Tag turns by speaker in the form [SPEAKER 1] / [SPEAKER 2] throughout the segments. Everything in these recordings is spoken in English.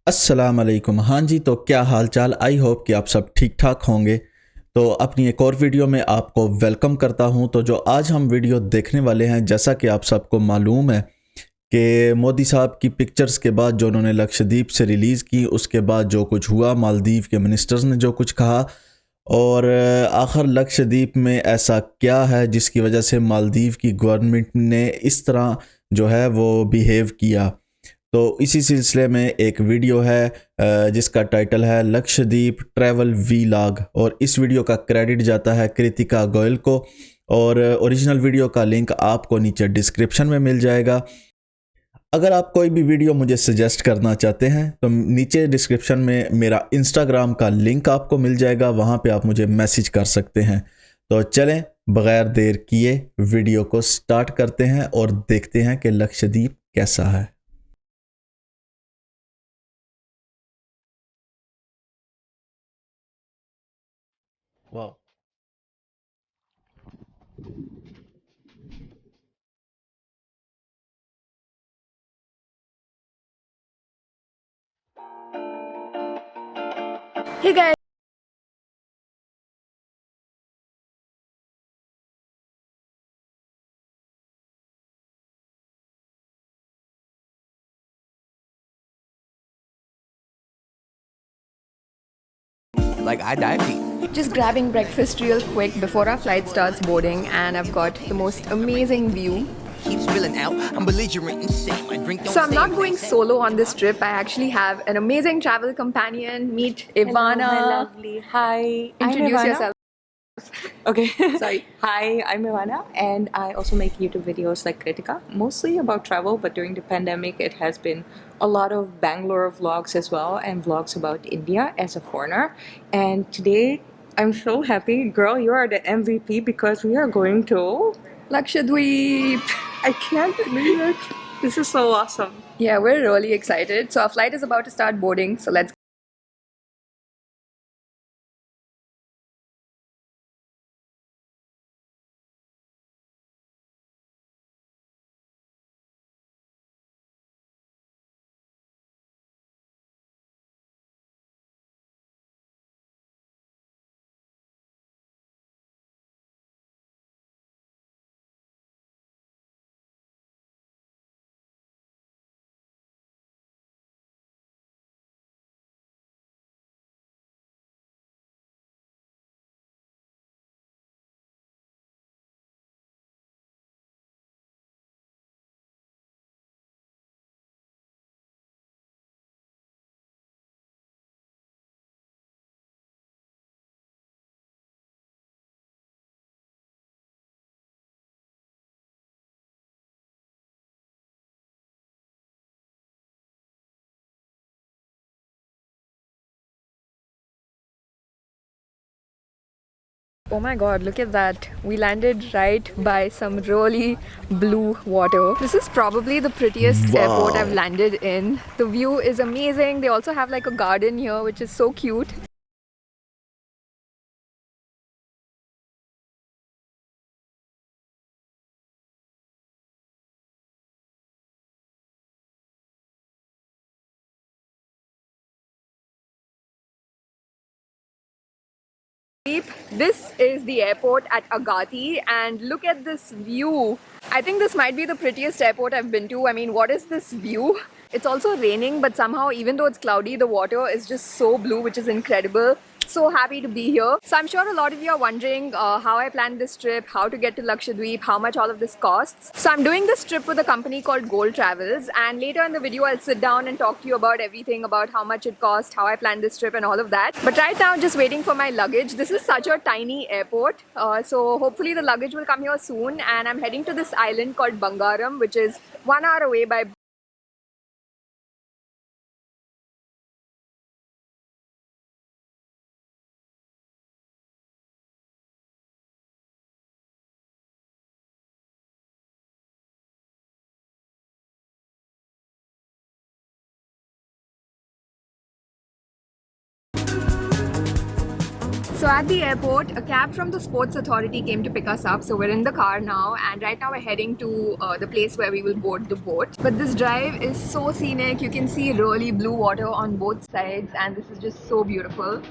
[SPEAKER 1] अस्सलाम वालेकुम। हाँ जी, तो क्या हाल चाल। आई होप कि आप सब ठीक ठाक होंगे। तो अपनी एक और वीडियो में आपको वेलकम करता हूं। तो जो आज हम वीडियो देखने वाले हैं, जैसा कि आप सबको मालूम है कि मोदी साहब की पिक्चर्स के बाद जो उन्होंने लक्षद्वीप से रिलीज़ की, उसके बाद जो कुछ हुआ, मालदीव के मिनिस्टर्स ने जो कुछ कहा, और आखिर लक्षद्वीप में ऐसा क्या है जिसकी वजह से मालदीव की गवर्नमेंट ने इस तरह जो है वो बिहेव किया। तो इसी सिलसिले में एक वीडियो है जिसका टाइटल है लक्षद्वीप ट्रैवल वीलॉग, और इस वीडियो का क्रेडिट जाता है कृतिका गोयल को। और ओरिजिनल वीडियो का लिंक आपको नीचे डिस्क्रिप्शन में मिल जाएगा। अगर आप कोई भी वीडियो मुझे सजेस्ट करना चाहते हैं तो नीचे डिस्क्रिप्शन में मेरा इंस्टाग्राम का लिंक आपको मिल जाएगा, वहाँ पे आप मुझे मैसेज कर सकते हैं। तो चलें, बगैर देर किए वीडियो को स्टार्ट करते हैं और देखते हैं कि लक्षद्वीप कैसा है। वाह।
[SPEAKER 2] Hey guys.
[SPEAKER 3] Like I dive deep.
[SPEAKER 2] Just grabbing breakfast real quick before our flight starts boarding, and I've got the most amazing view.
[SPEAKER 3] Keep spilling out. I'm belligerent insane. My drink don't
[SPEAKER 2] So I'm
[SPEAKER 3] stay
[SPEAKER 2] not
[SPEAKER 3] in
[SPEAKER 2] going
[SPEAKER 3] place.
[SPEAKER 2] solo on this trip. I actually have an amazing travel companion. Meet Ivana.
[SPEAKER 4] Hello, my lovely. Hi, I'm
[SPEAKER 2] Introduce
[SPEAKER 4] Ivana.
[SPEAKER 2] yourself.
[SPEAKER 4] Okay.
[SPEAKER 2] Sorry.
[SPEAKER 4] Hi, I'm Ivana, and I also make YouTube videos like Kritika, mostly about travel, but during the pandemic, it has been a lot of Bangalore vlogs as well, and vlogs about India as a foreigner. And today, I'm so happy. Girl, you are the MVP because we are going to.
[SPEAKER 2] Lakshadweep.
[SPEAKER 4] I can't believe it. This is so awesome.
[SPEAKER 2] Yeah, we're really excited. So our flight is about to start boarding. So let's. Oh my god, look at that. We landed right by some really blue water. This is probably the prettiest airport I've
[SPEAKER 1] Wow.
[SPEAKER 2] landed in. The view is amazing. They also have like a garden here, which is so cute. This is the airport at Agati, and look at this view. I think this might be the prettiest airport I've been to. I mean, what is this view? It's also raining, but somehow, even though it's cloudy, the water is just so blue, which is incredible. So happy to be here. So I'm sure a lot of you are wondering how I planned this trip, how to get to Lakshadweep, how much all of this costs. So I'm doing this trip with a company called Goel Travels, and later in the video I'll sit down and talk to you about everything, about how much it cost, how I planned this trip and all of that. But right now, just waiting for my luggage. This is such a tiny airport, so hopefully the luggage will come here soon, and I'm heading to this island called Bangaram, which is 1 hour away by So at the airport, a cab from the sports authority came to pick us up. So we're in the car now, and right now we're heading to the place where we will board the boat. But this drive is so scenic. You can see really blue water on both sides, and this is just so beautiful.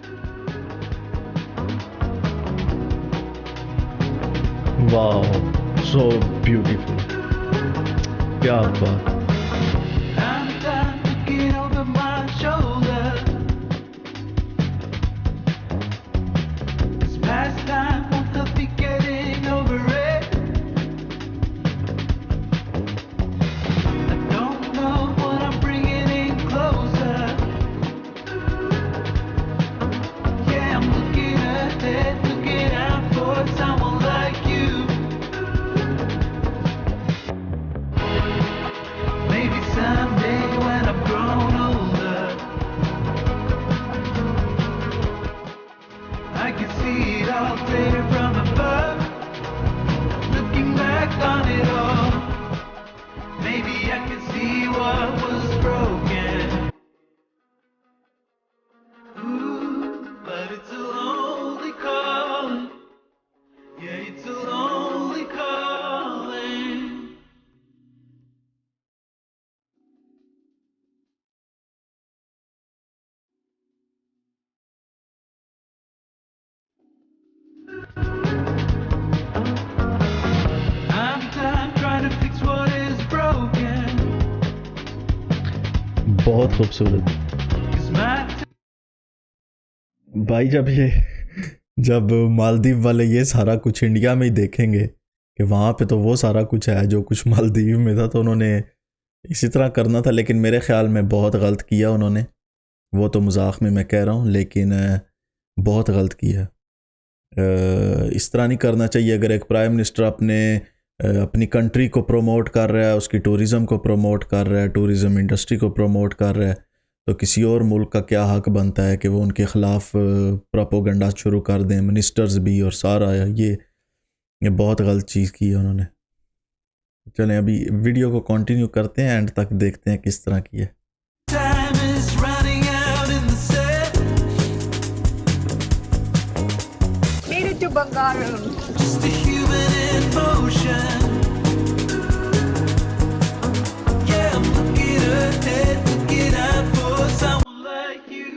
[SPEAKER 1] Wow, so beautiful. क्या बात.
[SPEAKER 5] I'm done looking over my shoulder. This past time won't help me getting over it. I don't know what I'm bringing in closer. Yeah, I'm looking ahead, looking out for someone like you. Maybe someday when I'm grown older, I can see it all clear from above. Looking back on it all, maybe I can see what was broken. Ooh, but it's a lonely calling. Yeah, it's a lonely calling. I'm done trying to fix what is broken.
[SPEAKER 1] बहुत खूबसूरत.
[SPEAKER 5] 'Cause my
[SPEAKER 1] भाई जब मालदीव वाले ये सारा कुछ India में ही देखेंगे कि वहाँ पे तो वो सारा कुछ है जो कुछ मालदीव में था, तो उन्होंने इसी तरह करना था. लेकिन मेरे ख्याल में बहुत गलत किया उन्होंने. वो तो मजाक में मैं कह रहा हूँ, लेकिन बहुत गलत किया. इस तरह नहीं करना चाहिए. अगर एक प्राइम मिनिस्टर अपनी कंट्री को प्रोमोट कर रहा है, उसकी टूरिज़म को प्रोमोट कर रहा है, टूरिज़म इंडस्ट्री को प्रोमोट कर रहा है, तो किसी और मुल्क का क्या हक बनता है कि वो उनके ख़िलाफ़ प्रोपोगंडा शुरू कर दें, मिनिस्टर्स भी और सारा. ये बहुत गलत चीज़ की है उन्होंने. चलें अभी वीडियो को कंटिन्यू करते हैं, एंड तक देखते हैं किस तरह की है.
[SPEAKER 5] time is running out in the sand.
[SPEAKER 2] Made it to Bangaram.
[SPEAKER 5] Just a human in motion. Yeah, I'm looking ahead, looking out for someone like you.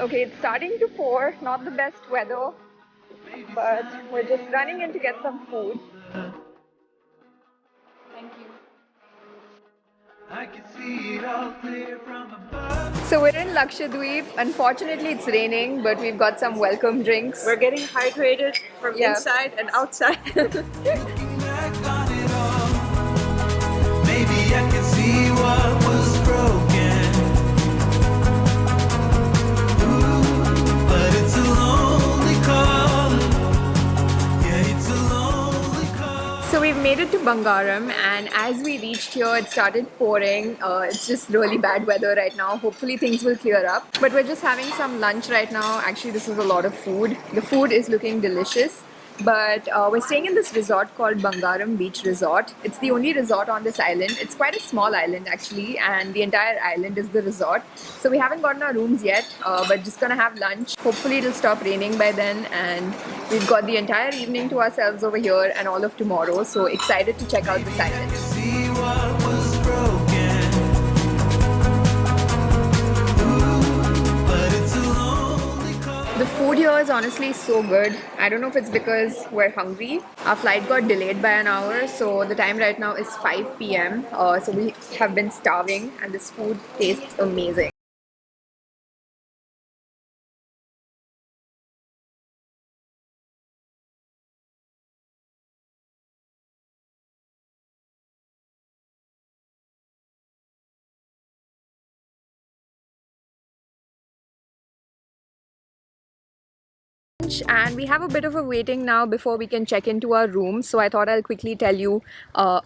[SPEAKER 2] Okay, it's starting to pour. Not the best weather, but we're just running in to get some food. Thank you.
[SPEAKER 5] I can see it all clear from above.
[SPEAKER 2] So we're in Lakshadweep. Unfortunately, it's raining, but we've got some welcome drinks.
[SPEAKER 4] We're getting hydrated from
[SPEAKER 2] Yeah.
[SPEAKER 4] inside and outside.
[SPEAKER 5] Looking back on it all, maybe I can see what was broken. Ooh, but it's a lonely calling. Yeah, it's a lonely calling.
[SPEAKER 2] So we've made it to Bangaram, and as we reached here, it started pouring. It's just really bad weather right now. Hopefully things will clear up. But we're just having some lunch right now. Actually, this is a lot of food. The food is looking delicious. But we're staying in this resort called Bangaram Beach Resort. It's the only resort on this island. It's quite a small island actually, and the entire island is the resort. So we haven't gotten our rooms yet, but just gonna have lunch. Hopefully it'll stop raining by then, and we've got the entire evening to ourselves over here and all of tomorrow. So excited to check out this island.
[SPEAKER 5] See what was broken. Ooh, but it's a lonely calling.
[SPEAKER 2] The food here is honestly so good. I don't know if it's because we're hungry. Our flight got delayed by an hour, so the time right now is 5 p.m. So we have been starving, and this food tastes amazing. And we have a bit of a waiting now before we can check into our room, so I thought I'll quickly tell you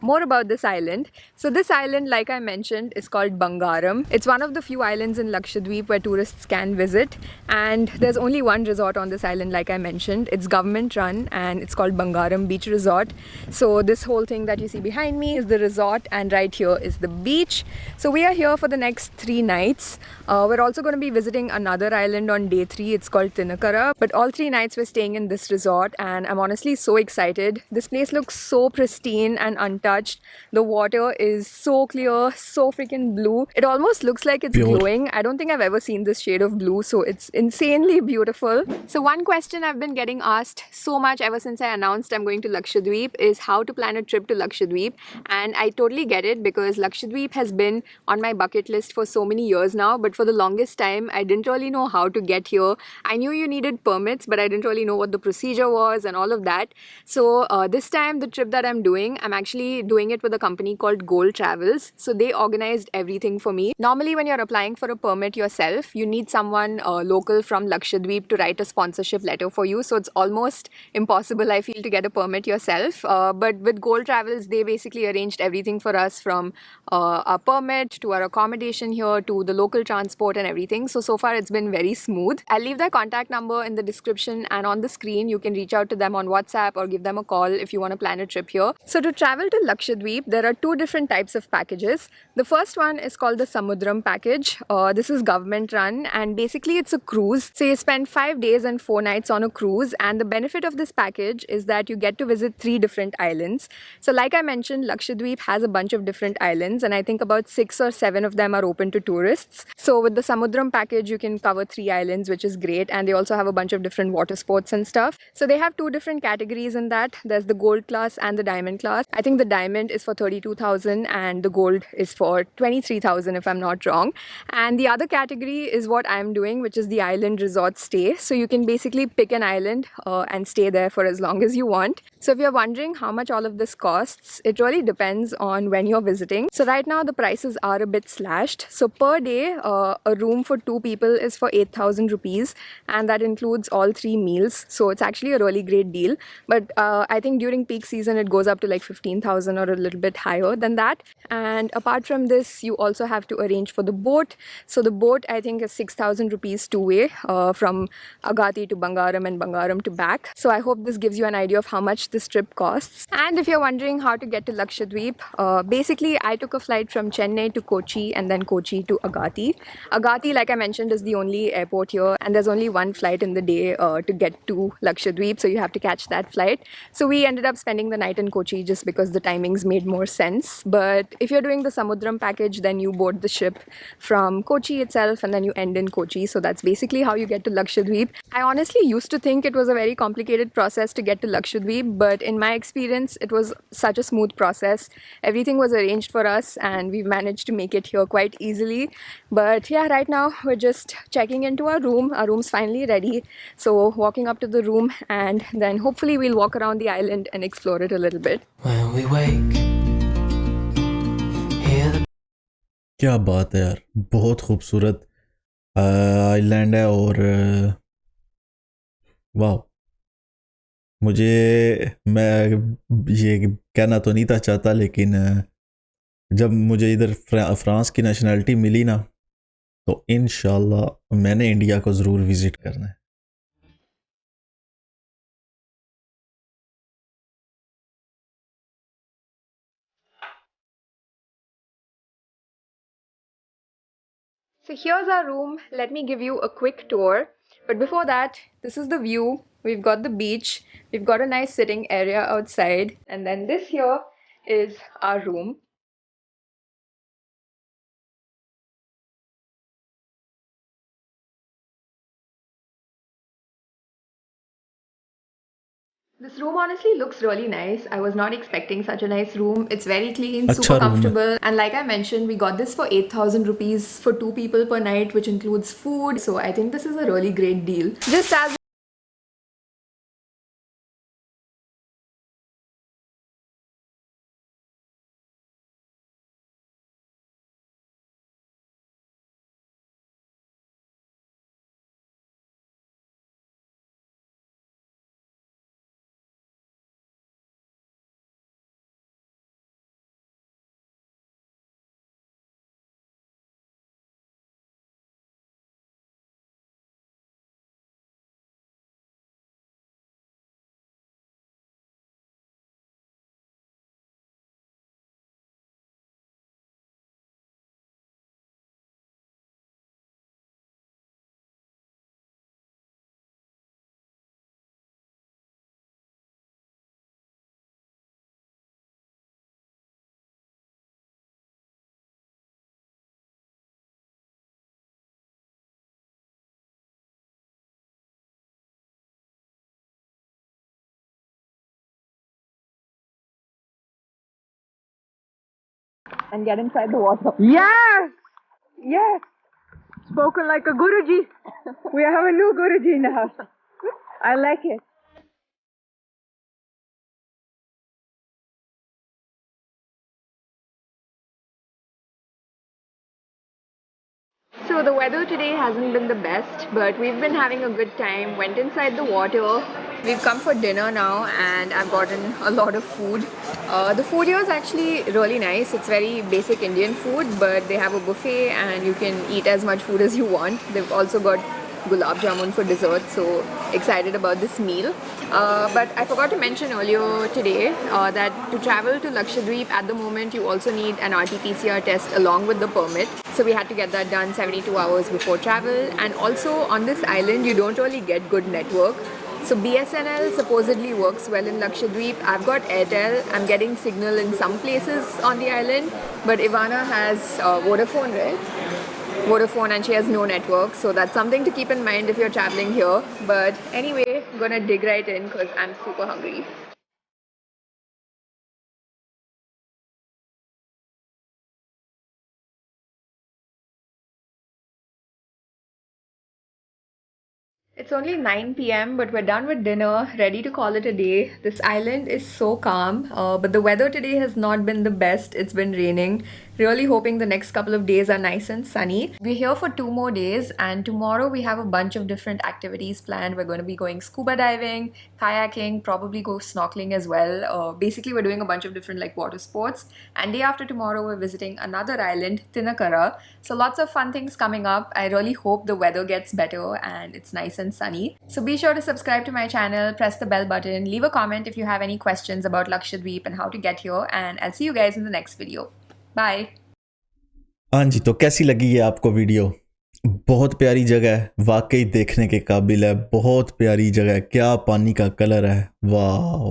[SPEAKER 2] more about this island. So this island, like I mentioned, is called Bangaram. It's one of the few islands in Lakshadweep where tourists can visit, and there's only one resort on this island, like I mentioned. It's government run and it's called Bangaram Beach Resort. So this whole thing that you see behind me is the resort, and right here is the beach. So we are here for the next 3 nights. We're also going to be visiting another island on day 3. It's called Tinakara, but all 3 nights we're staying in this resort, and I'm honestly so excited. This place looks so pristine and untouched. The water is so clear, so freaking blue. It almost looks like it's
[SPEAKER 1] Pure.
[SPEAKER 2] glowing. I don't think I've ever seen this shade of blue, so it's insanely beautiful. So one question I've been getting asked so much ever since I announced I'm going to Lakshadweep is how to plan a trip to Lakshadweep, and I totally get it because Lakshadweep has been on my bucket list for so many years now, but for the longest time I didn't really know how to get here. I knew you needed permits, but I didn't really know what the procedure was and all of that. So this time the trip that I'm doing, I'm actually doing it with a company called Goel Travels. So they organized everything for me. Normally when you're applying for a permit yourself, you need someone local from Lakshadweep to write a sponsorship letter for you. So it's almost impossible, I feel, to get a permit yourself. But with Goel Travels, they basically arranged everything for us, from our permit to our accommodation here to the local transport and everything. So far it's been very smooth. I'll leave their contact number in the description and on the screen. You can reach out to them on WhatsApp or give them a call if you want to plan a trip here. So to travel to Lakshadweep, there are 2 different types of packages. The first one is called the Samudram package. This is government run, and basically it's a cruise. So you spend 5 days and 4 nights on a cruise, and the benefit of this package is that you get to visit 3 different islands. So like I mentioned, Lakshadweep has a bunch of different islands, and I think about 6 or 7 of them are open to tourists. So with the Samudram package, you can cover 3 islands, which is great, and they also have a bunch of different water sports and stuff. So they have 2 different categories in that. There's the gold class and the diamond class. I think the diamond is for 32,000 and the gold is for 23,000 if I'm not wrong. And the other category is what I'm doing, which is the island resort stay. So you can basically pick an island and stay there for as long as you want. So if you're wondering how much all of this costs, it really depends on when you're visiting. So right now the prices are a bit slashed. So per day, a room for 2 people is for 8,000 rupees, and that includes all 3 meals. So it's actually a really great deal. But I think during peak season it goes up to like 15,000 or a little bit higher than that. And apart from this, you also have to arrange for the boat. So the boat, I think, is 6,000 rupees two-way from Agati to Bangaram and Bangaram to back. So I hope this gives you an idea of how much this trip costs. And if you're wondering how to get to Lakshadweep, basically I took a flight from Chennai to Kochi and then Kochi to Agati. Agati, like I mentioned, is the only airport here, and there's only one flight in the day to get to Lakshadweep, so you have to catch that flight. So we ended up spending the night in Kochi just because the timings made more sense. But if you're doing the Samudram package, then you board the ship from Kochi itself and then you end in Kochi. So that's basically how you get to Lakshadweep. I honestly used to think it was a very complicated process to get to Lakshadweep, but in my experience, it was such a smooth process. Everything was arranged for us and we've managed to make it here quite easily. But yeah, right now we're just checking into our room. Our room's finally ready. So walking up to the room, and then hopefully we'll walk around the island and explore it a little bit.
[SPEAKER 3] When we wake, hear the
[SPEAKER 1] क्या बात है यार, बहुत खूबसूरत island है। और वाह, मैं ये कहना तो नहीं था चाहता, लेकिन जब मुझे इधर फ्रांस की नेशनैलिटी मिली ना, तो इंशाल्लाह मैंने इंडिया को ज़रूर विज़िट करना है।
[SPEAKER 2] So here's our room. Let me give you a quick tour. But before that, this is the view. We've got the beach. We've got a nice sitting area outside. And then this here is our room. This room honestly looks really nice. I was not expecting such a nice room. It's very clean,
[SPEAKER 1] अच्छा
[SPEAKER 2] super
[SPEAKER 1] room है।
[SPEAKER 2] comfortable. And like I mentioned, we got this for 8,000 rupees for 2 people per night, which includes food. So I think this is a really great deal. Just as and get inside the water.
[SPEAKER 6] Yes! Yes! Spoken like a Guruji. We have a new Guruji now. I like it.
[SPEAKER 2] So the weather today hasn't been the best, but we've been having a good time. Went inside the water. We've come for dinner now and I've gotten a lot of food. The food here is actually really nice. It's very basic Indian food, but they have a buffet and you can eat as much food as you want. They've also got gulab jamun for dessert, so excited about this meal. But I forgot to mention earlier today that to travel to Lakshadweep at the moment you also need an RT-PCR test along with the permit. So we had to get that done 72 hours before travel, and also on this island you don't really get good network. So BSNL supposedly works well in Lakshadweep. I've got Airtel. I'm getting signal in some places on the island, but Ivana has Vodafone, right? Vodafone, and she has no network, so that's something to keep in mind if you're traveling here. But anyway, I'm gonna dig right in because I'm super hungry. It's only 9 p.m. but we're done with dinner, ready to call it a day. This island is so calm, but the weather today has not been the best. It's been raining. Really hoping the next couple of days are nice and sunny. We're here for 2 more days, and tomorrow we have a bunch of different activities planned. We're going to be going scuba diving, kayaking, probably go snorkeling as well. Basically, we're doing a bunch of different like water sports. And day after tomorrow, we're visiting another island, Tinakara. So lots of fun things coming up. I really hope the weather gets better and it's nice and sunny. So be sure to subscribe to my channel, press the bell button, leave a comment if you have any questions about Lakshadweep and how to get here, and I'll see you guys in the next video. Bye.
[SPEAKER 1] हाँ जी, तो कैसी लगी है आपको video? बहुत प्यारी जगह है, वाकई देखने के काबिल है, बहुत प्यारी जगह है, क्या पानी का कलर है, वाह।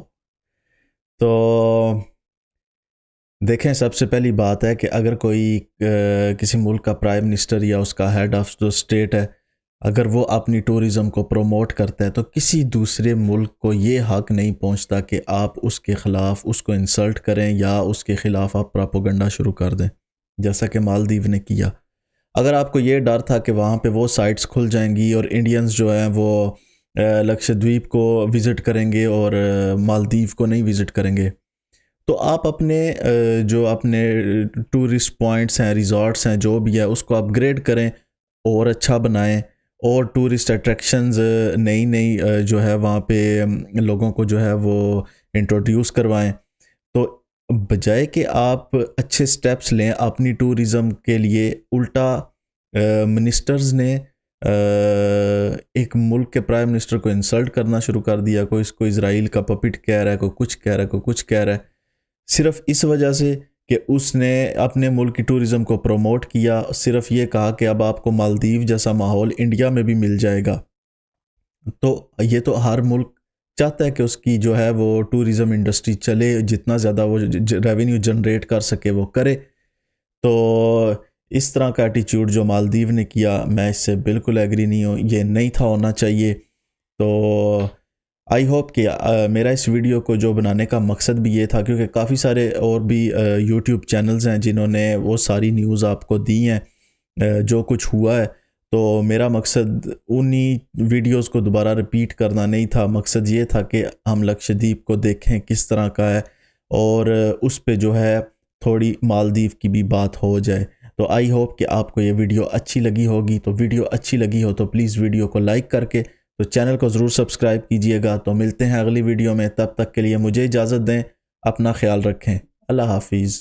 [SPEAKER 1] तो देखें, सबसे पहली बात है कि अगर कोई किसी मुल्क का प्राइम मिनिस्टर या उसका हेड ऑफ जो स्टेट है, अगर वो अपनी टूरिज़म को प्रमोट करता है तो किसी दूसरे मुल्क को ये हक नहीं पहुंचता कि आप उसके ख़िलाफ़ उसको इंसल्ट करें या उसके ख़िलाफ़ आप प्रोपेगेंडा शुरू कर दें, जैसा कि मालदीव ने किया। अगर आपको ये डर था कि वहाँ पे वो साइट्स खुल जाएंगी और इंडियंस जो हैं वो लक्षद्वीप को विज़िट करेंगे और मालदीव को नहीं विज़िट करेंगे, तो आप अपने जो अपने टूरिस्ट पॉइंट्स हैं, रिज़ॉर्ट्स हैं, जो भी है उसको अपग्रेड करें और अच्छा बनाएं और टूरिस्ट अट्रैक्शंस नई जो है वहाँ पे लोगों को जो है वो इंट्रोड्यूस करवाएं। तो बजाय कि आप अच्छे स्टेप्स लें अपनी टूरिज़म के लिए, उल्टा मिनिस्टर्स ने एक मुल्क के प्राइम मिनिस्टर को इंसल्ट करना शुरू कर दिया। कोई इसको इज़राइल का पपिट कह रहा है, कोई कुछ कह रहा है, कोई कुछ कह रहा है, सिर्फ इस वजह से कि उसने अपने मुल्क की टूरिज़म को प्रमोट किया। सिर्फ ये कहा कि अब आपको मालदीव जैसा माहौल इंडिया में भी मिल जाएगा। तो ये तो हर मुल्क चाहता है कि उसकी जो है वो टूरिज़म इंडस्ट्री चले, जितना ज़्यादा वो रेवेन्यू जनरेट कर सके वो करे। तो इस तरह का एटीट्यूड जो मालदीव ने किया, मैं इससे बिल्कुल एग्री नहीं हूँ, ये नहीं था होना चाहिए। तो आई होप कि मेरा इस वीडियो को जो बनाने का मकसद भी ये था, क्योंकि काफ़ी सारे और भी यूट्यूब चैनल्स हैं जिन्होंने वो सारी न्यूज़ आपको दी हैं जो कुछ हुआ है। तो मेरा मकसद उन्हीं वीडियोस को दोबारा रिपीट करना नहीं था। मकसद ये था कि हम लक्षद्वीप को देखें किस तरह का है और उस पे जो है थोड़ी मालदीव की भी बात हो जाए। तो आई होप कि आपको ये वीडियो अच्छी लगी होगी। तो वीडियो अच्छी लगी हो तो प्लीज़ वीडियो को लाइक करके तो चैनल को ज़रूर सब्सक्राइब कीजिएगा। तो मिलते हैं अगली वीडियो में, तब तक के लिए मुझे इजाज़त दें, अपना ख्याल रखें, अल्लाह हाफिज़।